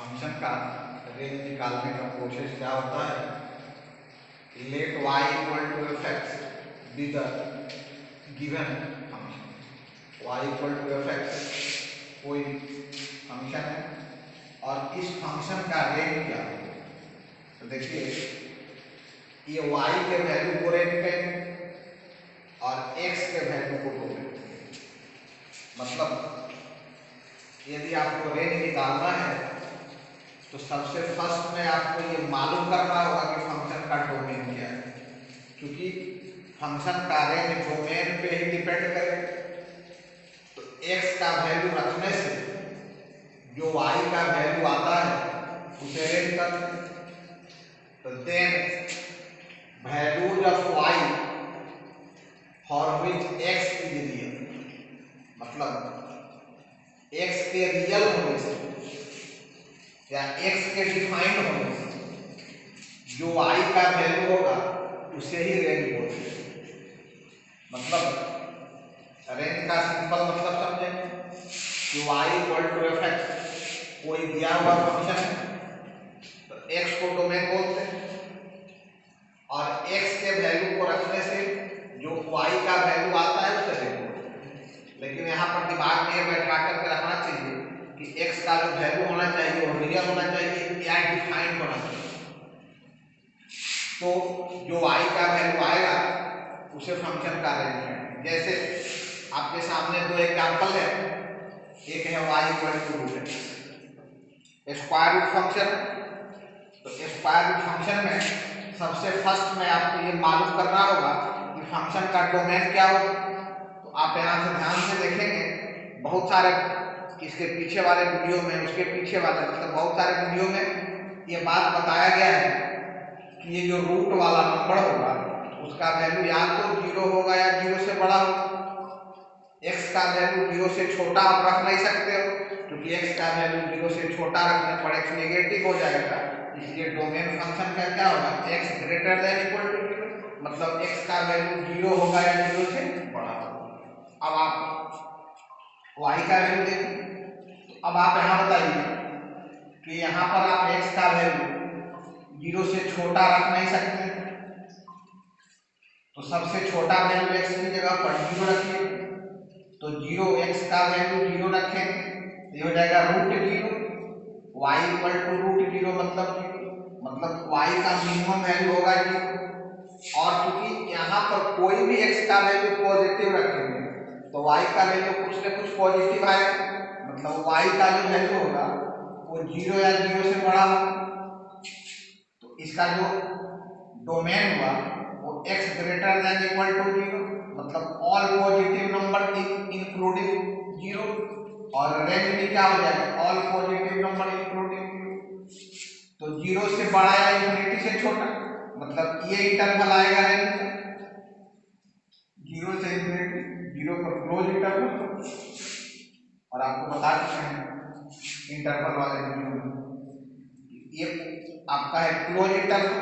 Function का range निकालने का प्रोसेस क्या होता है। Let y equal to F X be the given function. y equal to F X कोई फंक्शन है और इस फंक्शन का रेंज क्या है। तो देखिए ये y के वैल्यू को रेंज करेंगे और x के वैल्यू को डोमेन। मतलब यदि आपको रेंज निकालना है तो सबसे फर्स्ट में आपको ये मालूम करना होगा कि फंक्शन का डोमेन क्या है, क्योंकि फंक्शन का रेंज डोमेन पे ही डिपेंड करेगा। तो x का वैल्यू रखने से जो y का वैल्यू आता है उसे रेंज कर। तो then values of y for which x is real, मतलब x के रियल होने से या x के डिफाइंड होने से जो y का वैल्यू होगा उसे ही रेंज बोलते हैं। मतलब रेंज का सिंपल मतलब समझेंगे कि y equal to F X कोई दिया हुआ फंक्शन है तो x को डोमेन बोलते हैं और x के वैल्यू को रखने से जो y का वैल्यू आता है उसे रेंज बोलते हैं। लेकिन यहाँ पर दिमाग में बैठा करके रखना चाहिए कि x का जो वैल्यू होना चाहिए वो रियल होना चाहिए या डिफाइंड होना चाहिए। तो जो y का वैल्यू आएगा उसे फंक्शन का रेंज है। जैसे आपके सामने दो एग्जांपल है, एक है y equal to root X square root function. तो स्क्वायर रूट फंक्शन में सबसे फर्स्ट में आपको ये मालूम करना होगा कि फंक्शन का डोमेन क्या होगा। तो आप यहाँ से ध्यान से देखेंगे बहुत सारे इसके पीछे वाले वीडियो में, उसके पीछे वाले मतलब बहुत सारे वीडियो में ये बात बताया गया है कि ये जो रूट वाला नंबर होगा उसका वैल्यू या तो 0 होगा या 0 से बड़ा होगा। x का वैल्यू 0 से छोटा आप रख नहीं सकते हो, क्योंकि x का वैल्यू 0 से छोटा रखने पर x नेगेटिव हो जाएगा। इसलिए डोमेन फंक्शन का क्या होगा, x greater than equal to 0, मतलब x का वैल्यू 0 होगा या 0 से बड़ा होगा। अब आप y का वैल्यू देखिए। तो अब आप यहाँ बताइए कि यहाँ पर आप x का वैल्यू 0 से छोटा रख नहीं सकते, तो सबसे छोटा वैल्यू x की जगह पर 0 रखिए। तो 0 x का वैल्यू 0 रखेंगे तो ये हो जाएगा root 0, y equal to root 0 मतलब y का मिनिमम वैल्यू होगा 0। और क्योंकि यहाँ पर कोई भी x का वैल्यू पॉजिटिव रखेंगे तो y का वैल्यू कुछ न कुछ पॉजिटिव आएगा, मतलब y का जो वैल्यू होगा वो 0 या 0 से बड़ा होगा। तो इसका जो डोमेन हुआ वो x greater than equal to 0, मतलब ऑल पॉजिटिव नंबर इंक्लूडिंग 0, और रेंज भी क्या हो जाएगा, ऑल पॉजिटिव नंबर इंक्लूडिंग 0। तो 0 से बड़ा या इंफिनिटी से छोटा, मतलब ये इंटरवल आएगा रेंज का 0 से इंफिनिटी, 0 पर क्लोज इंटरवल। और आपको बता चुके हैं इंटरवल वाले वीडियो में ये आपका है क्लोज इंटरवल।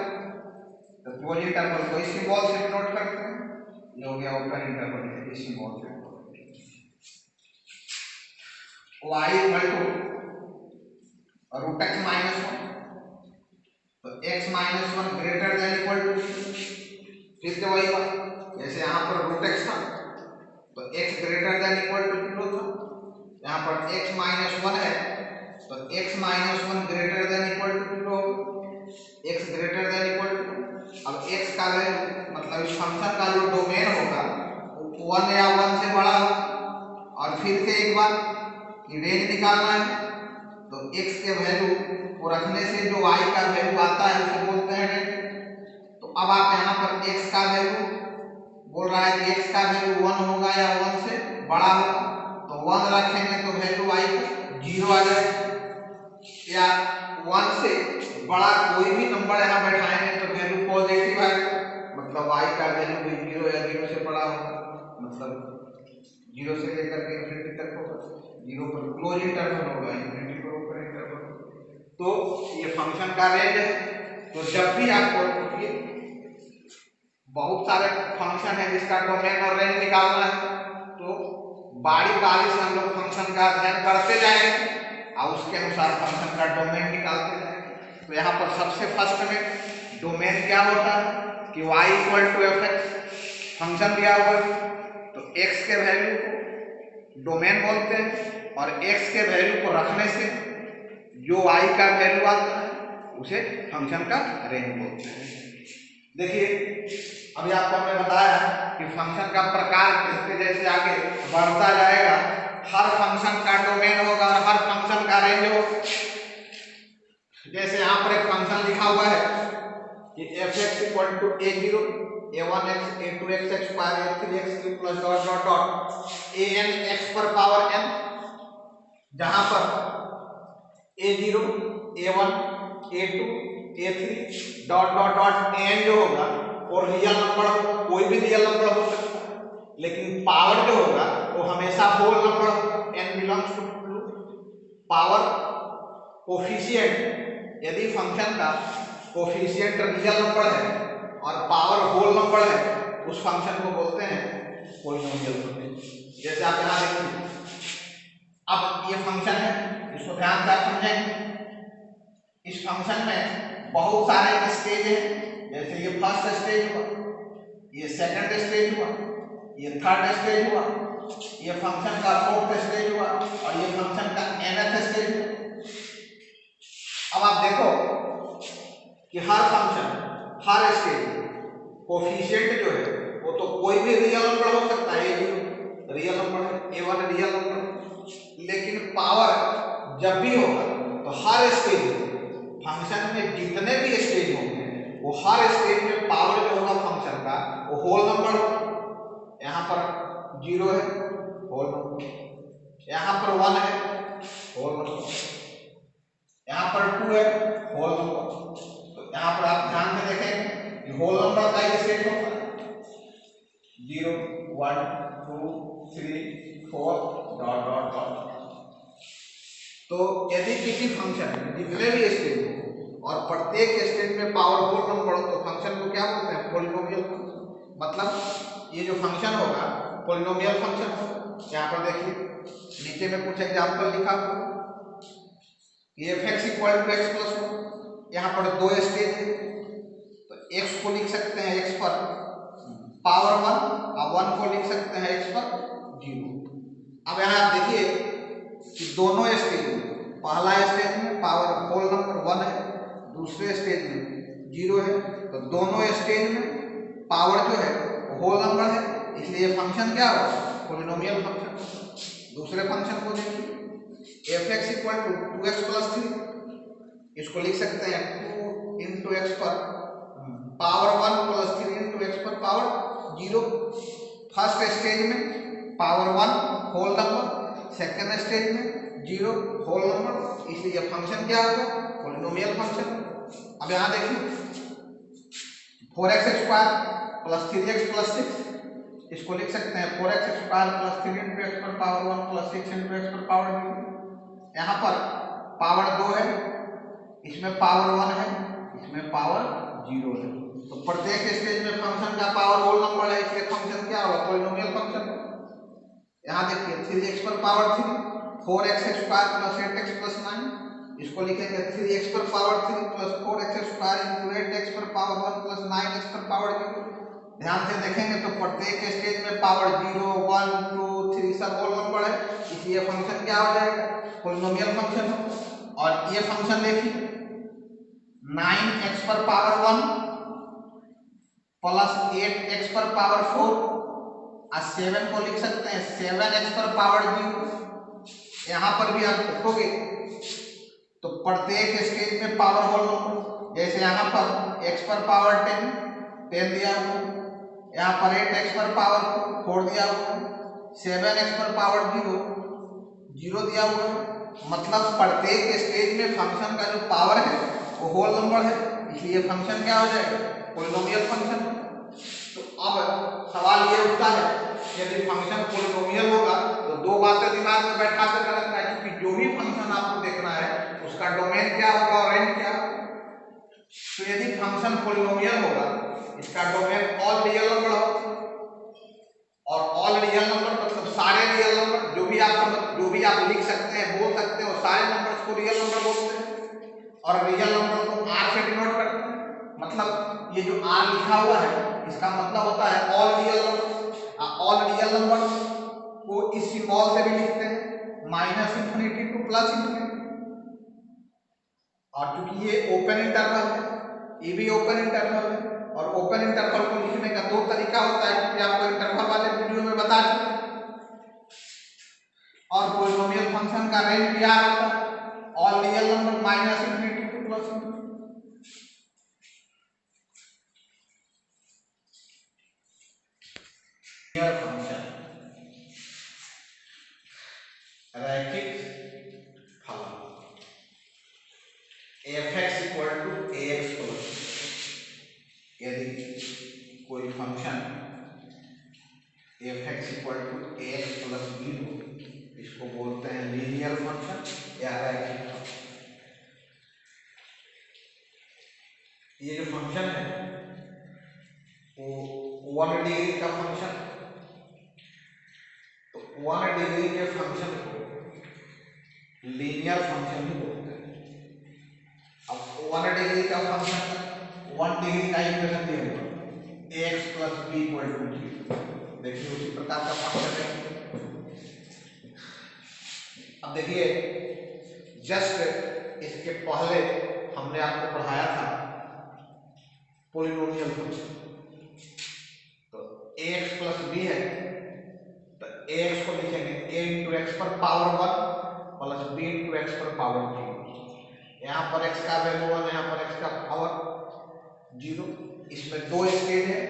तो क्लोज इंटरवल को इस सिंबल से डिनोट करते हैं, ये हो गया ओपन इंटरवल इस सिंबल से। y equal to root x minus 1, तो x minus 1 greater than equal to, फिर से वही बात, जैसे यहाँ पर रूट x था तो x greater than equal to 0 था, यहाँ पर x माइनस 1 है तो x minus 1 greater than equal to 0, x greater than equal to. अब x का वैल्यू मतलब इस फंक्शन का जो डोमेन होगा वो 1 या 1 से बड़ा होगा। और फिर से एक बार रेंज निकालना है तो x के वैल्यू को रखने से जो y का वैल्यू आता है उसे बोलते हैं रेंज। तो अब आप यहाँ पर x का वैल्यू बोल रहा है कि x का वैल्यू 1 होगा या 1 से बड़ा होगा, तो 1 रखेंगे तो वैल्यू y का 0 आ जाएगा, या 1 से बड़ा कोई भी नंबर यहाँ बैठाएंगे तो वैल्यू पॉजिटिव आएगा, मतलब y का वैल्यू भी 0 या 0 से बड़ा होगा, मतलब 0 से लेकर के इंफिनिटी तक होगा, 0 पर क्लोज इंटरवल होगा, इंफिनिटी पर ओपन इंटरवल। तो ये फंक्शन का रेंज है। तो जब भी आपको बहुत सारे फंक्शन है जिसका डोमेन और रेंज निकालना है तो बारी बारी से हम लोग फंक्शन का अध्ययन करते जाएंगे। और उसके अनुसार फंक्शन का डोमेन निकालते जाएंगे। तो यहाँ पर सबसे फर्स्ट में डोमेन क्या होता है कि y equal to F X function दिया हुआ है, तो x के वैल्यू को डोमेन बोलते हैं और x के वैल्यू को रखने से जो y का वैल्यू आता है उसे फंक्शन का रेंज बोलते हैं। देखिए अभी आपको हमने बताया कि फंक्शन का प्रकार इसके जैसे आगे बढ़ता जाएगा, हर फंक्शन का डोमेन होगा और हर फंक्शन का रेंज होगा। जैसे यहाँ पर एक फंक्शन लिखा हुआ है कि F x equal to a0 a1x a2x x square a3x cube plus dot dot dot an x पर पावर n, जहां पर a0 a1 a2 a3 dot dot dot n जो होगा और रियल नंबर होगा, कोई भी रियल नंबर हो सकता है, लेकिन पावर जो होगा वो हमेशा होल नंबर होगा। n belongs to power coefficient, यदि फंक्शन का कोफिशिएंट रियल नंबर है और पावर होल नंबर है उस फंक्शन को बोलते हैं पॉलिनोमियल फंक्शन। जैसे आप यहाँ देखिए, अब ये फंक्शन है, इसको ध्यान से आप समझेंगे। इस फंक्शन में बहुत सारे स्टेज हैं, जैसे ये फर्स्ट स्टेज हुआ, ये सेकंड स्टेज हुआ, ये थर्ड स्टेज हुआ, ये फंक्शन का फोर्थ स्टेज हुआ और ये फंक्शन का nth स्टेज हुआ। अब आप देखो कि हर फंक्शन हर स्टेज कोफिशिएंट जो है वो तो कोई भी रियल नंबर हो सकता है, a0 रियल नंबर है, a1 रियल नंबर है, लेकिन पावर जब भी होगा तो हर स्टेज फंक्शन में जितने भी स्टेज होंगे वो हर स्टेज में पावर जो होगा फंक्शन का वो होल नंबर होगा। यहाँ पर 0 है होल नंबर, यहाँ पर 1 है होल नंबर, यहाँ पर 2 है होल नंबर। तो यहाँ पर आप ध्यान से देखेंगे कि होल नंबर का ये सेट होगा 0 1 2 3 4 डॉट डॉट डॉट। तो यदि किसी फंक्शन में जितने भी स्टेज हो और प्रत्येक स्टेज में पावर होल नंबर हो तो फंक्शन को क्या बोलते हैं पॉलिनोमियल फंक्शन। मतलब ये जो फंक्शन होगा पॉलिनोमियल फंक्शन होगा। यहाँ पर देखिए नीचे में कुछ एग्जांपल लिखा हुआ, ये F x equal to X plus 1, यहाँ पर दो स्टेज है तो x को लिख सकते हैं x पर पावर 1 और 1 को लिख सकते हैं x पर 0। अब यहाँ आप देखिए कि दोनों स्टेज में, पहला स्टेज में पावर होल नंबर 1 है, दूसरे स्टेज में 0 है, तो दोनों स्टेज में पावर जो है वो होल नंबर है, इसलिए फंक्शन क्या होगा पॉलिनोमियल फंक्शन। दूसरे फंक्शन को देखिए f x equal to 2x plus 3, इसको लिख सकते हैं 2 इंटू एक्स पर पावर 1 प्लस 3 इंटू एक्स पर पावर 0। फर्स्ट स्टेज में power 1 whole number, second stage में 0 होल नंबर, इसलिए फंक्शन क्या होगा पॉलिनोमियल फंक्शन। अब यहाँ देखिए 4x square plus 3x plus 6, इसको लिख सकते हैं 4x square plus 3 into x पर पावर 1 प्लस 6 इंटू एक्स पर पावर 0। यहाँ पर पावर 2 है, इसमें पावर 1 है, इसमें पावर 0 है, तो प्रत्येक स्टेज में फंक्शन का पावर होल नंबर है, इसलिए फंक्शन क्या होगा पॉलिनोमियल फंक्शन। यहाँ देखिए 3x पर power 3, 4x square plus 8x plus 9, इसको लिखेंगे 3x पर power 3 plus 4x square into 8x पर पावर 1 प्लस 9x पर पावर 0। ध्यान से देखेंगे तो प्रत्येक स्टेज में पावर 0 1 2 3 सब होल नंबर है, इसलिए फंक्शन क्या हो जाएगा पॉलिनोमियल फंक्शन। और ये फंक्शन देखिए 9x पर पावर 1 प्लस 8x पर पावर 4 और 7 को लिख सकते हैं 7x पर पावर 0। यहाँ पर भी आप देखोगे तो प्रत्येक स्टेज में पावर होल नंबर, जैसे यहाँ पर x पर पावर 10 दिया हुआ, यहाँ पर 8x पर पावर 4 दिया हुआ, 7x पर पावर 0 दिया हुआ है। मतलब प्रत्येक स्टेज में फंक्शन का जो पावर है वो होल नंबर है, इसलिए फंक्शन क्या हो जाएगा पॉलिनोमियल फंक्शन। तो अब सवाल ये उठता है यदि फंक्शन पॉलिनोमियल होगा तो दो बातें दिमाग में बैठा कर रखना है कि जो भी फंक्शन आपको देखना है उसका डोमेन क्या होगा और रेंज क्या होगा। तो यदि फंक्शन पॉलिनोमियल होगा इसका डोमेन ऑल रियल नंबर होगा, और ऑल रियल नंबर मतलब सारे रियल नंबर जो भी आप लिख सकते हैं बोल सकते हो सारे नंबर और रियल नंबर को आर से डिनोट करते हैं। मतलब ये जो आर लिखा हुआ है इसका मतलब होता है all real number. All real number को इस सिंबल से भी लिखते हैं minus infinity to plus infinity. और चूंकि ये ओपन इंटरवल है, ये भी ओपन इंटरवल है, और ओपन इंटरवल को लिखने का दो तरीका होता है क्योंकि आपको इंटरवल वाले वीडियो में बता चुके हैं। और पॉलिनोमियल फंक्शन का रेंज भी आ होता है all real number minus infinity to plus infinity. Function रैखिक फलन f(x) equal to ax plus, यदि कोई function f(x) equal to ax plus b हो, इसको बोलते हैं लीनियर फंक्शन या रैखिक फंक्शन। ये जो फंक्शन है वो 1 डिग्री का फंक्शन, तो 1 डिग्री के फंक्शन को लीनियर फंक्शन ही बोलते हैं। अब 1 डिग्री का फंक्शन 1 डिग्री का इक्वेशन दिया हुआ ax plus b equal to 0, देखिए उसी प्रकार का फंक्शन है। अब देखिए जस्ट इसके पहले हमने आपको पढ़ाया था पॉलिनोमियल फंक्शन, तो ax प्लस b है, तो ax को लिखेंगे a इंटू एक्स पर power 1 plus b into x पर पावर 0। यहाँ पर x का वैल्यू 1, यहाँ पर x का पावर 0। इसमें दो स्टेज है,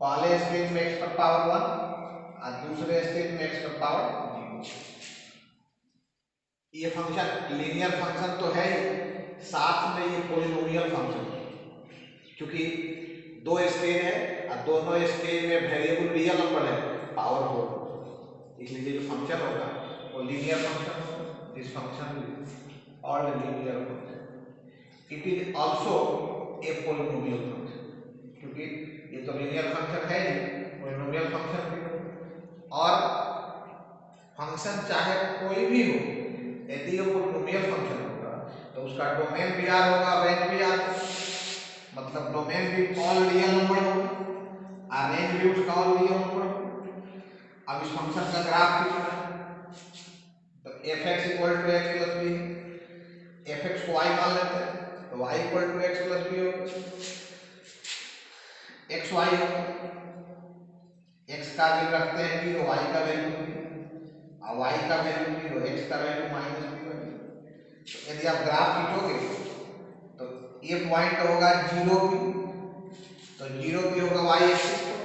पहले स्टेज में x पर पावर 1 और दूसरे स्टेज में x पर पावर 0। ये फंक्शन लीनियर फंक्शन तो है ही, साथ में ये पॉलिनोमियल फंक्शन है क्योंकि दो स्टेज है और दोनों स्टेज में वेरिएबल रियल नंबर है पावर 4, इसलिए जो फंक्शन होगा वो लीनियर फंक्शन होगा। दिस फंक्शन और linear function it is also a polynomial function, क्योंकि ये तो लीनियर फंक्शन है ही, पॉलिनोमियल फंक्शन भी। और फंक्शन चाहे कोई भी हो, यदि ये पॉलिनोमियल फंक्शन होगा तो उसका डोमेन भी आर होगा, रेंज भी आर, मतलब डोमेन भी ऑल रियल नंबर होगा और रेंज भी उसका ऑल रियल नंबर होगा। अब इस फंक्शन का ग्राफ खींचना है, तो f(x) equal to x plus b, f(x) को y मान लेते हैं तो y equal to x plus b होगा, x y होगा, x का वैल्यू रखते हैं 0, y का वैल्यू 0 और y का वैल्यू 0, x का वैल्यू माइनस b होगा। तो यदि आप ग्राफ खींचोगे तो ये पॉइंट होगा 0 भी, तो 0 भी होगा y एक्सिस पर,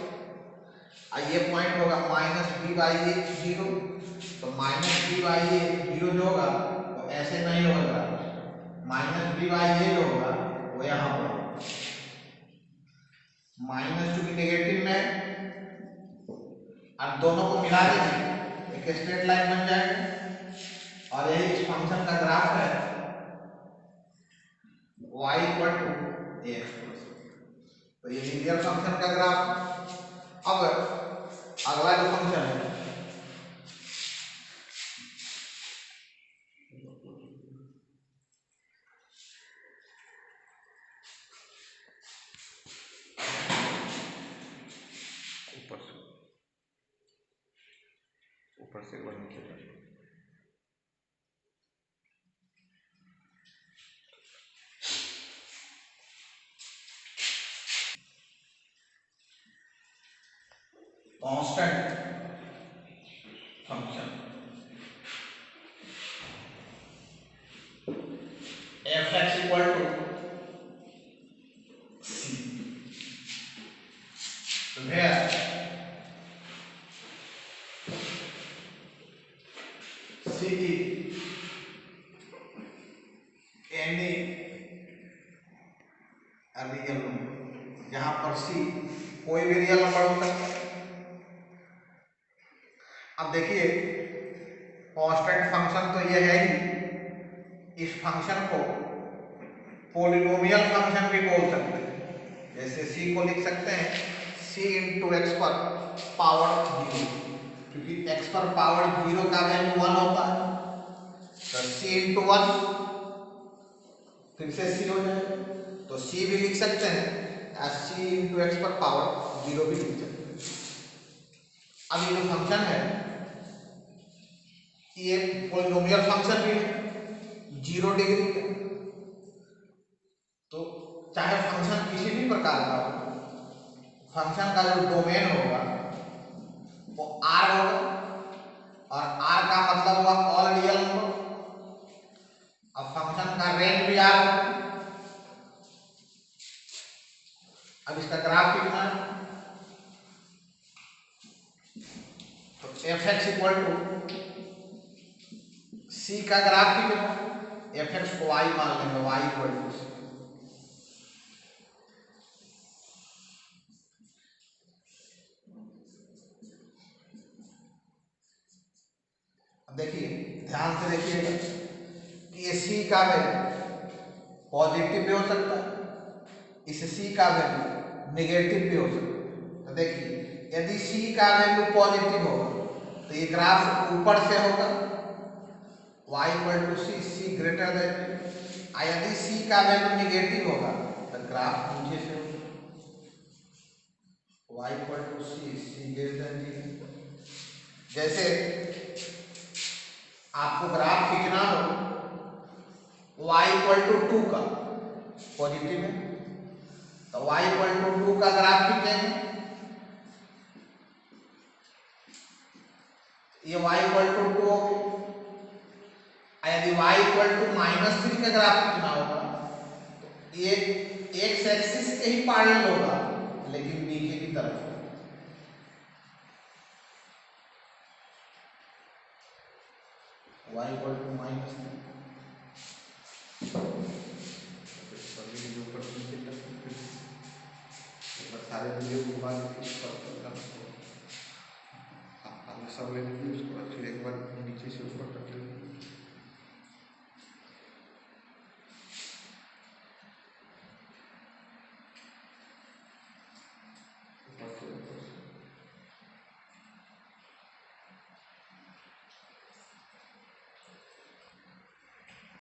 और ये पॉइंट होगा माइनस b बाई ए 0, तो माइनस b बाई ए 0 जो होगा वो ऐसे नहीं होगा, माइनस b बाई ए जो होगा वो यहाँ पर माइनस, चूंकि नेगेटिव में और दोनों को मिला देंगे एक स्ट्रेट लाइन बन जाएगा। और यही इस फंक्शन का ग्राफ है y equal to ax plus, तो ये लीनियर फंक्शन का ग्राफ। अब अगला जो फंक्शन है ऊपर से ऊपर नीचे constant function f(x) equal to c, where c is any real number, जहां पर c कोई भी रियल नंबर हो सकता है। अब देखिए कांस्टेंट फंक्शन तो ये है ही, इस फंक्शन को पॉलिनोमियल फंक्शन भी बोल सकते हैं। जैसे c को लिख सकते हैं c इंटू एक्स पर पावर 0, क्योंकि x पर पावर 0 का वैल्यू 1 होता है, तो c इंटू 1 फिर से सी हो जाएगा, तो सी भी लिख सकते हैं एस सी इंटू एक्स पर पावर 0 भी लिख सकते हैं। अब ये जो फंक्शन है ये पॉलिनोमियल फंक्शन भी है 0 डिग्री का, तो चाहे फंक्शन किसी भी प्रकार का हो, फंक्शन का जो डोमेन होगा वो आर होगा, और आर का मतलब हुआ ऑल रियल नंबर। अब फंक्शन का रेंज भी आर होगा। अब इसका ग्राफ कितना है, तो एफ एक्स इक्वल टू सी का ग्राफ कितना, एफ एक्स को वाई मान लेंगे, वाई इक्वल टू सी। अब देखिए ध्यान से देखिएगा कि ये सी का वैल्यू पॉजिटिव भी हो सकता है, इस सी का वैल्यू नेगेटिव भी हो सकता है। तो देखिए यदि सी का वैल्यू पॉजिटिव होगा तो ये ग्राफ ऊपर से होगा y equal to C, C greater than, यदि सी का वैल्यू नेगेटिव होगा तो ग्राफ नीचे से होगा y equal to C, C greater than. जैसे आपको ग्राफ खींचना हो y इक्वल टू 2 का, पॉजिटिव है तो y इक्वल टू 2 का ग्राफ खींचेंगे, ये y इक्वल टू 2 हो गई। यदि y इक्वल टू -3 का ग्राफ खींचना होगा तो ये एक्स एक्सिस के ही पैरेलल होगा लेकिन नीचे की तरफ। y इक्वल टू -3 सारे वीडियो को बाद सब लेने की उसको एक बार नीचे से ऊपर